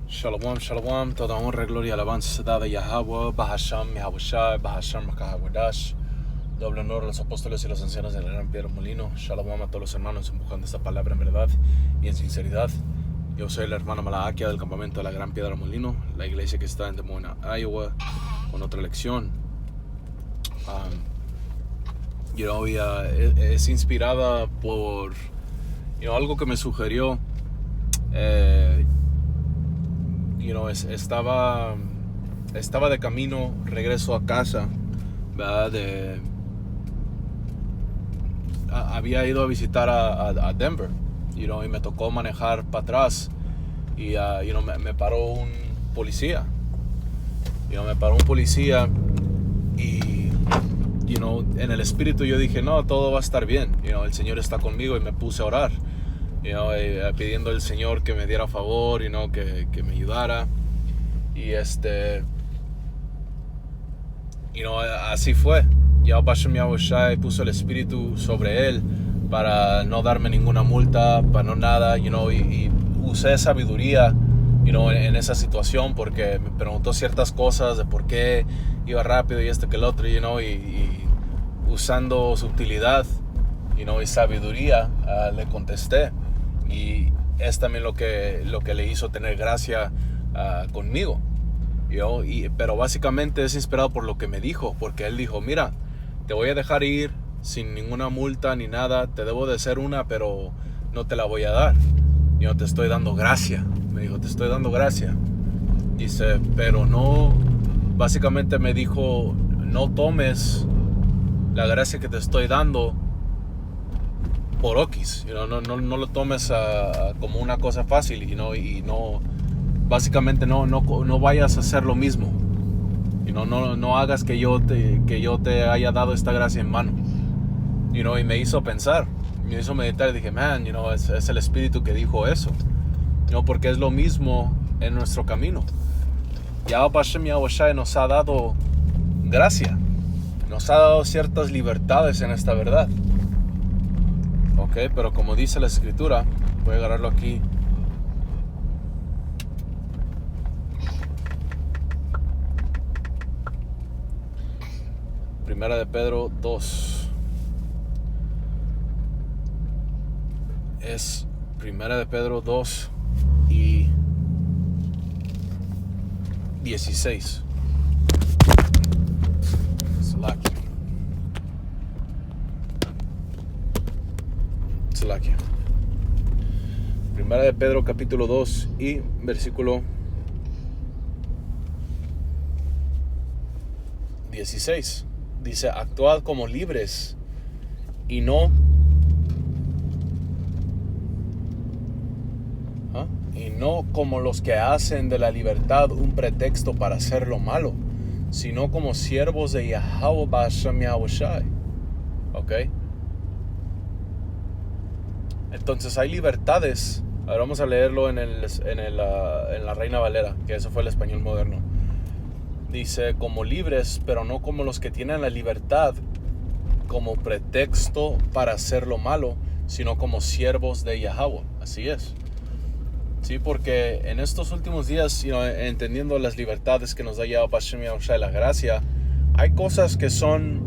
Shalom, shalom, toda honra, gloria y alabanza se da de Yahweh, Bahasham, Yahushai, Bahasham, Makahawadash. Doble honor a los apóstoles y los ancianos de la Gran Piedra Molino. Shalom a todos los hermanos empujando esta palabra en verdad y en sinceridad. Yo soy el hermano Malahakia del campamento de la Gran Piedra Molino, la iglesia que está en Des Moines, Iowa, con otra lección. Es inspirada por algo que me sugirió. Estaba de camino, regreso a casa, ¿verdad? Había ido a visitar a Denver, y me tocó manejar para atrás, y me paró un policía. Me paró un policía y en el espíritu yo dije, no, todo va a estar bien, el Señor está conmigo, y me puse a orar. Pidiendo al Señor que me diera favor, que me ayudara. Y así fue. Yahweh Yahushai puso el espíritu sobre él para no darme ninguna multa, para no nada, y usé sabiduría, en esa situación, porque me preguntó ciertas cosas de por qué iba rápido y esto que el otro, y usando sutilidad, y sabiduría, le contesté. Y es también lo que le hizo tener gracia conmigo. Pero básicamente es inspirado por lo que me dijo, porque él dijo, mira, te voy a dejar ir sin ninguna multa ni nada, te debo de hacer una, pero no te la voy a dar. Yo te estoy dando gracia. Me dijo, te estoy dando gracia. Dice, pero no, básicamente me dijo, no tomes la gracia que te estoy dando por okis, no lo tomes como una cosa fácil, y no básicamente no vayas a hacer lo mismo, no hagas que yo te haya dado esta gracia en mano, y me hizo pensar, me hizo meditar, y dije, man, es el espíritu que dijo eso, porque es lo mismo en nuestro camino. Yahweh nos ha dado gracia, nos ha dado ciertas libertades en esta verdad. Ok, pero como dice la escritura, voy a agarrarlo aquí. Primera de Pedro 2. Es Primera de Pedro 2 y 16. Primera de Pedro capítulo 2 y versículo 16. Dice, actuad como libres y no como los que hacen de la libertad un pretexto para hacer lo malo, sino como siervos de Yahweh Ba'ashem Yahushai. Ok. Entonces hay libertades. Ahora vamos a leerlo en la Reina Valera, que eso fue el español moderno. Dice, como libres, pero no como los que tienen la libertad como pretexto para hacer lo malo, sino como siervos de Yahweh. Así es. Sí, porque en estos últimos días, entendiendo las libertades que nos da Yahweh Hashem Yahushai, la gracia, hay cosas que son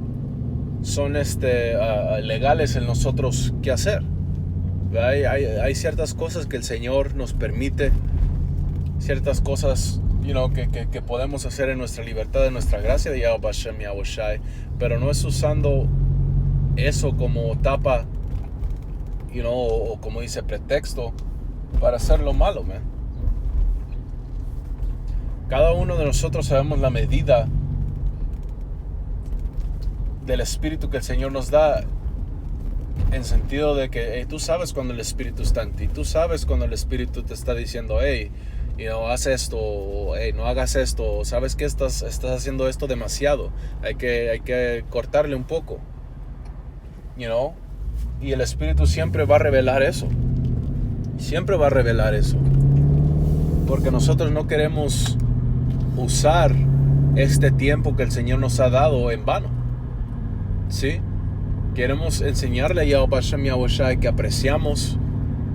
legales en nosotros que hacer. Hay ciertas cosas que el Señor nos permite, ciertas cosas que podemos hacer en nuestra libertad, en nuestra gracia de Yahweh Hashem Yahushai, pero no es usando eso como tapa, o como dice, pretexto para hacer lo malo, man. Cada uno de nosotros sabemos la medida del espíritu que el Señor nos da, en sentido de que tú sabes cuando el espíritu está en ti, tú sabes cuando el espíritu te está diciendo, hey, haz esto, o, hey, no hagas esto, o sabes que estás haciendo esto demasiado, hay que cortarle un poco, y el espíritu siempre va a revelar eso, porque nosotros no queremos usar este tiempo que el Señor nos ha dado en vano, ¿sí? Queremos enseñarle a Yahweh Hashem Yahushai que apreciamos,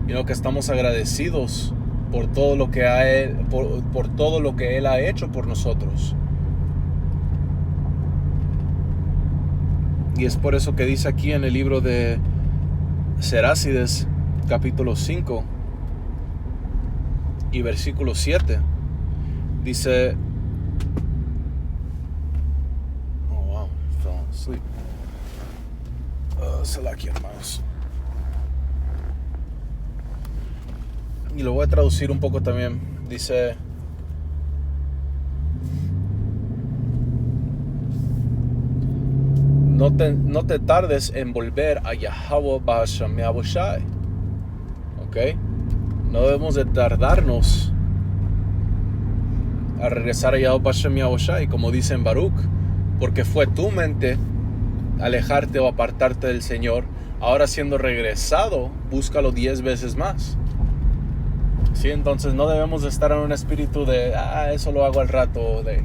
que estamos agradecidos por todo lo que por todo lo que Él ha hecho por nosotros. Y es por eso que dice aquí en el libro de Serácides, capítulo 5 y versículo 7, dice, oh wow, fell asleep. Select, hermanos. Y lo voy a traducir un poco también. Dice, no te tardes en volver a Yahweh Ba'ashem Yahushai. ¿Ok? No debemos de tardarnos a regresar a Yahweh Ba'ashem Yahushai, como dice en Baruch, porque fue tu mente alejarte o apartarte del Señor. Ahora siendo regresado, búscalo 10 veces más. Sí, entonces no debemos de estar en un espíritu de eso lo hago al rato, de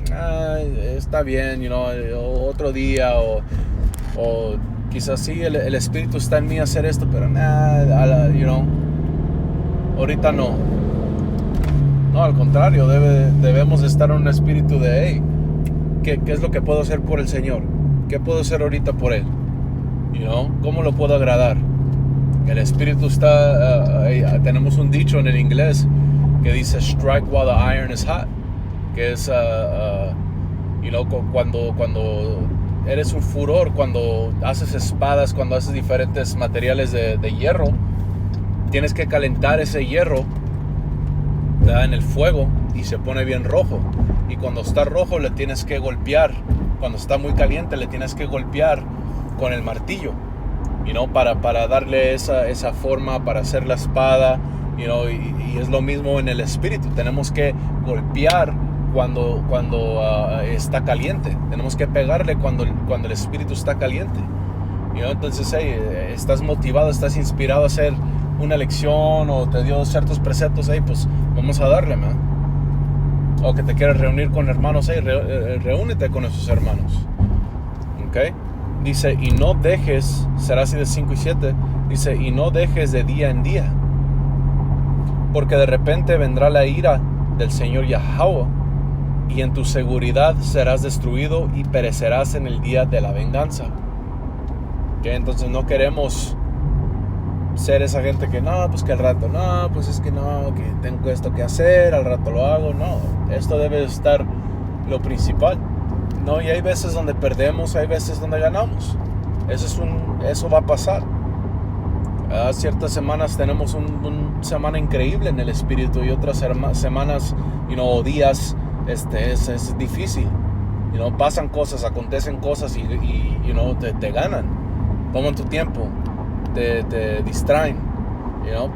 está bien, otro día, o quizás sí el espíritu está en mí hacer esto, pero ahorita no. No, al contrario, debemos de estar en un espíritu de ¿qué es lo que puedo hacer por el Señor? ¿Qué puedo hacer ahorita por Él? ¿Cómo lo puedo agradar? El espíritu está, tenemos un dicho en el inglés que dice strike while the iron is hot, que es, cuando eres un furor, cuando haces espadas, cuando haces diferentes materiales de hierro, tienes que calentar ese hierro, ¿verdad?, en el fuego, y se pone bien rojo, y cuando está rojo le tienes que golpear, cuando está muy caliente le tienes que golpear con el martillo, para darle esa forma, para hacer la espada, y es lo mismo en el espíritu. Tenemos que golpear cuando está caliente. Tenemos que pegarle cuando el espíritu está caliente. Entonces, estás motivado, estás inspirado a hacer una lección, o te dio ciertos preceptos, pues vamos a darle, man. O que te quieras reunir con hermanos, reúnete con esos hermanos. ¿Ok? Dice, y no dejes, será así de 5 y 7, dice, y no dejes de día en día, porque de repente vendrá la ira del Señor Yahweh, y en tu seguridad serás destruido y perecerás en el día de la venganza. ¿Okay? Entonces no queremos ser esa gente que pues que al rato, pues es que que tengo esto que hacer, al rato lo hago. No, esto debe estar lo principal. Y hay veces donde perdemos, hay veces donde ganamos. Eso va a pasar. Ciertas semanas tenemos una semana increíble en el espíritu, y otras semanas, o días, es difícil. Pasan cosas, acontecen cosas y te ganan. Toman tu tiempo, te distraen,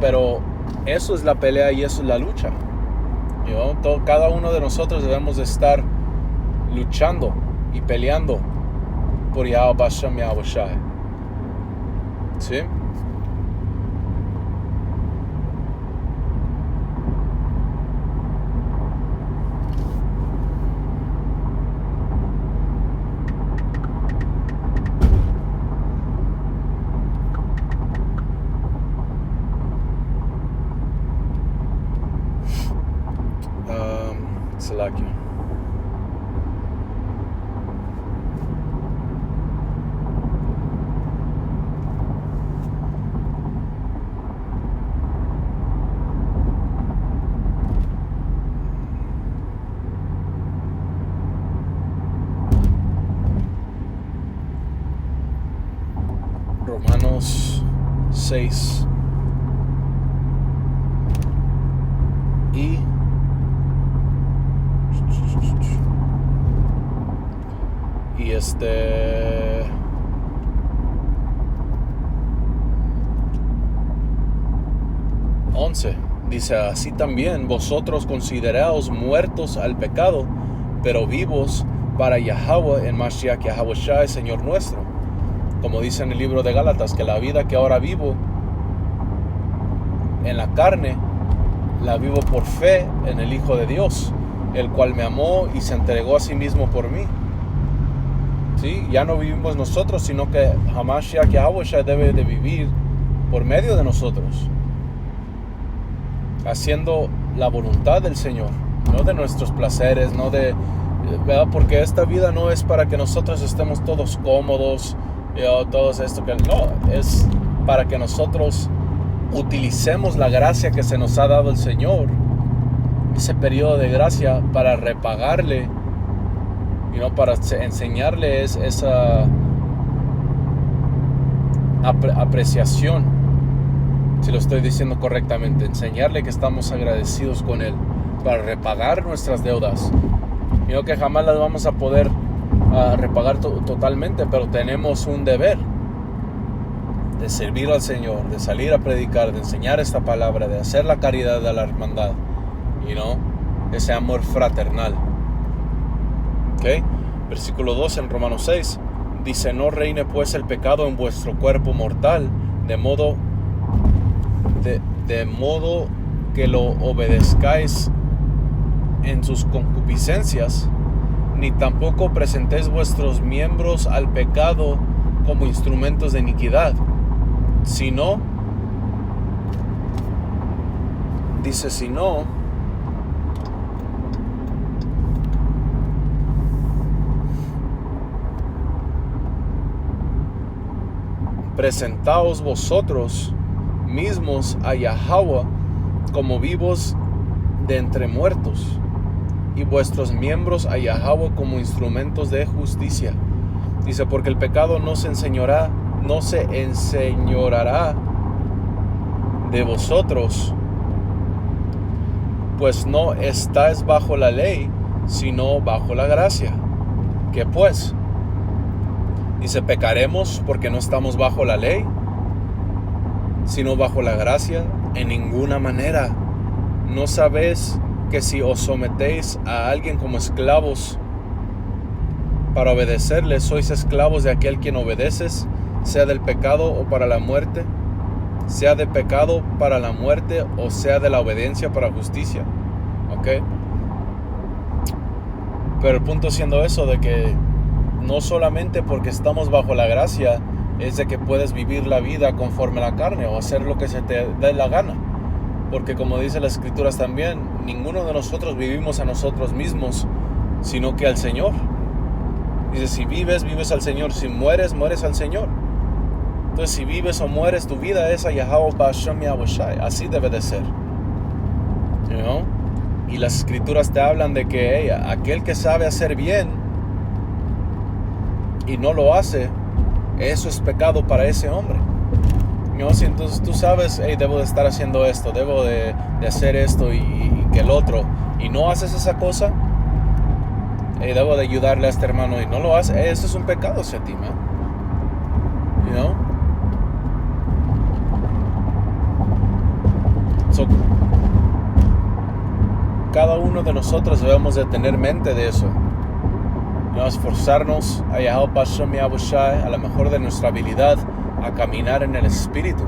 pero eso es la pelea y eso es la lucha. Cada uno de nosotros debemos de estar luchando y peleando por Yahweh Ba'ashem Yahushai. ¿Sí? Select. Romanos 6 y 11 dice, así también vosotros consideraos muertos al pecado, pero vivos para Yahweh en Mashiach Yahushai, Señor nuestro. Como dice en el libro de Gálatas, que la vida que ahora vivo en la carne, la vivo por fe en el Hijo de Dios, el cual me amó y se entregó a sí mismo por mí. ¿Sí? Ya no vivimos nosotros, sino que Hamashiach Yahushua debe de vivir por medio de nosotros, haciendo la voluntad del Señor, no de nuestros placeres, no de, ¿verdad? Porque esta vida no es para que nosotros estemos todos cómodos, todo esto que no, es para que nosotros utilicemos la gracia que se nos ha dado el Señor, ese periodo de gracia, para repagarle, para enseñarle esa apreciación, si lo estoy diciendo correctamente, enseñarle que estamos agradecidos con Él, para repagar nuestras deudas. Que jamás las vamos a poder repagar totalmente, pero tenemos un deber de servir al Señor, de salir a predicar, de enseñar esta palabra, de hacer la caridad de la hermandad, ese amor fraternal. ¿Okay? Versículo 2 en Romanos 6 dice: no reine pues el pecado en vuestro cuerpo mortal, de modo que lo obedezcáis en sus concupiscencias, ni tampoco presentéis vuestros miembros al pecado como instrumentos de iniquidad, sino presentaos vosotros mismos a Yahweh como vivos de entre muertos, y vuestros miembros a Yahweh como instrumentos de justicia. Dice: porque el pecado no se enseñoreará de vosotros, pues no estáis bajo la ley, sino bajo la gracia. ¿Qué pues? Dice: ¿pecaremos porque no estamos bajo la ley, sino bajo la gracia? En ninguna manera. ¿No sabéis que si os sometéis a alguien como esclavos para obedecerle, sois esclavos de aquel quien obedeces, sea del pecado o para la muerte, sea de pecado para la muerte o sea de la obediencia para justicia? ¿Ok? Pero el punto siendo eso, de que no solamente porque estamos bajo la gracia es de que puedes vivir la vida conforme a la carne o hacer lo que se te dé la gana. Porque como dice las Escrituras también, ninguno de nosotros vivimos a nosotros mismos, sino que al Señor. Dice: si vives, vives al Señor. Si mueres, mueres al Señor. Entonces, si vives o mueres, tu vida es a Yahweh Ba'Shem Yahushai. Así debe de ser. Y las Escrituras te hablan de que aquel que sabe hacer bien y no lo hace, eso es pecado para ese hombre. Si entonces tú sabes: debo de estar haciendo esto, debo de hacer esto y que el otro, y no haces esa cosa, debo de ayudarle a este hermano y no lo haces, eso es un pecado hacia ti, man. So, cada uno de nosotros debemos de tener mente de eso. Esforzarnos a Yahweh Ba'Shem Yahushai a la mejor de nuestra habilidad a caminar en el Espíritu,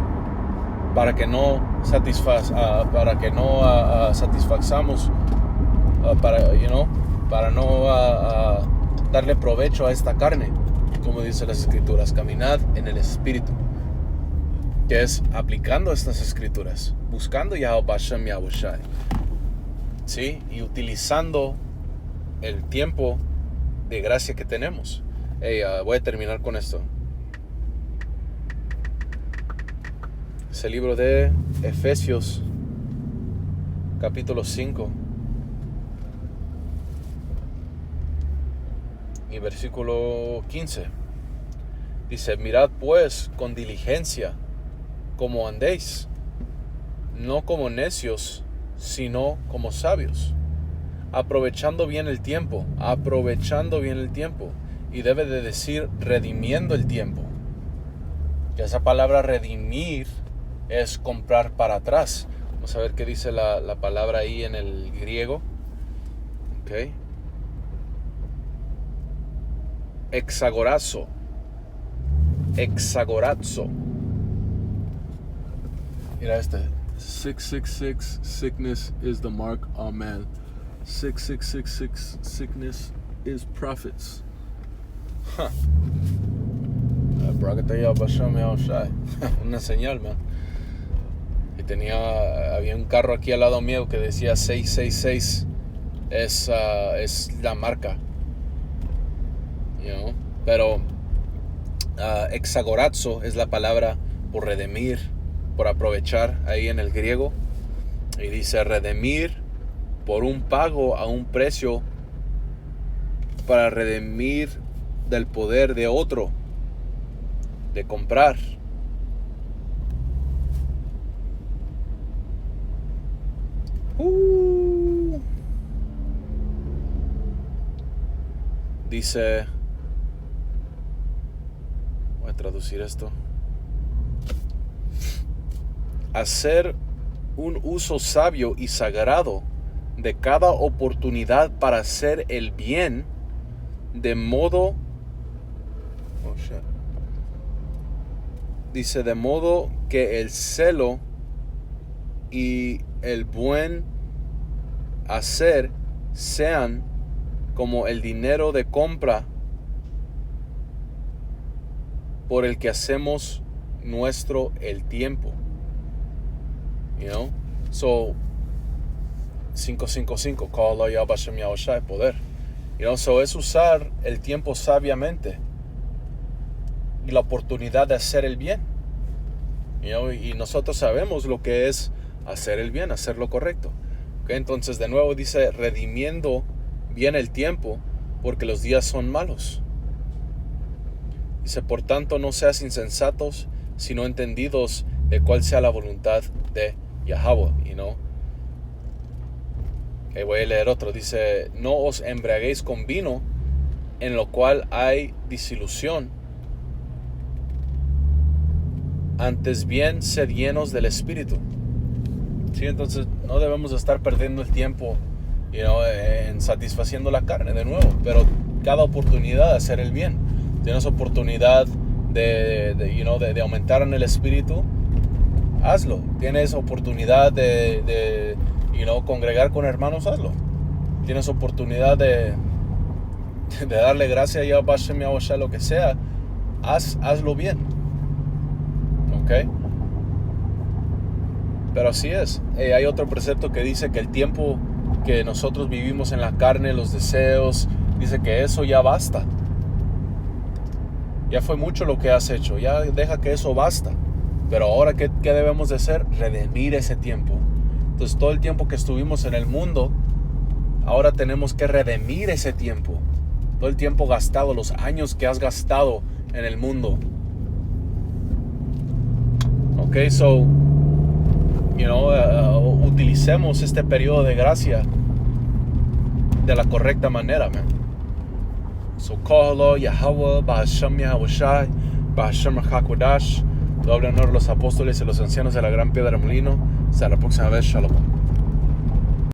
para que no satisfacemos, para no darle provecho a esta carne, como dice las Escrituras. Caminad en el Espíritu, que es aplicando estas Escrituras, buscando Yahweh Ba'Shem Yahushai, ¿sí? Y utilizando el tiempo de gracia que tenemos. Voy a terminar con esto. Es el libro de Efesios, capítulo 5 y versículo 15. Dice: mirad pues con diligencia cómo andéis, no como necios, sino como sabios, aprovechando bien el tiempo, y debe de decir redimiendo el tiempo. Que esa palabra redimir es comprar para atrás. Vamos a ver qué dice la palabra ahí en el griego. Ok. Exagorazo. Mira este. 666, sickness is the mark of man. 6666, sickness is prophets. Una señal, man. había un carro aquí al lado mío que decía 666. Es la marca, pero exagorazo es la palabra por redimir, por aprovechar ahí en el griego, y dice redimir por un pago a un precio, para redimir del poder de otro, de comprar. Dice, voy a traducir esto: hacer un uso sabio y sagrado de cada oportunidad para hacer el bien, de modo, dice, de modo que el celo y el buen hacer sean como el dinero de compra por el que hacemos nuestro el tiempo. So 555, call Allah Yahweh Hashem Yahushai, poder. So es usar el tiempo sabiamente y la oportunidad de hacer el bien. Y nosotros sabemos lo que es hacer el bien, hacer lo correcto. Entonces de nuevo dice, redimiendo bien el tiempo, porque los días son malos. Dice, por tanto no seas insensatos, sino entendidos de cuál sea la voluntad de Yahweh. Voy a leer otro. Dice, no os embriaguéis con vino, en lo cual hay disolución. Antes bien, sed llenos del Espíritu. ¿Sí? Entonces no debemos estar perdiendo el tiempo en satisfaciendo la carne de nuevo, pero cada oportunidad de hacer el bien. Tienes oportunidad de aumentar en el Espíritu, hazlo. Tienes oportunidad de congregar con hermanos, hazlo. Tienes oportunidad de darle gracias a Yahweh Hashem Yahushua, lo que sea, hazlo bien. ¿Ok? Pero así es. Hay otro precepto que dice que el tiempo que nosotros vivimos en la carne, los deseos, dice que eso ya basta. Ya fue mucho lo que has hecho, ya deja que eso basta. Pero ahora, ¿qué debemos de hacer? Redimir ese tiempo. Entonces todo el tiempo que estuvimos en el mundo, ahora tenemos que redimir ese tiempo. Todo el tiempo gastado, los años que has gastado en el mundo. Ok, so utilicemos este periodo de gracia de la correcta manera, man. So, Kohalo, Yahweh, Bahasham Yahushai, Bahasham HaKodash, doble honor a los apóstoles y los ancianos de la gran piedra molino. Hasta la próxima vez, Shalom.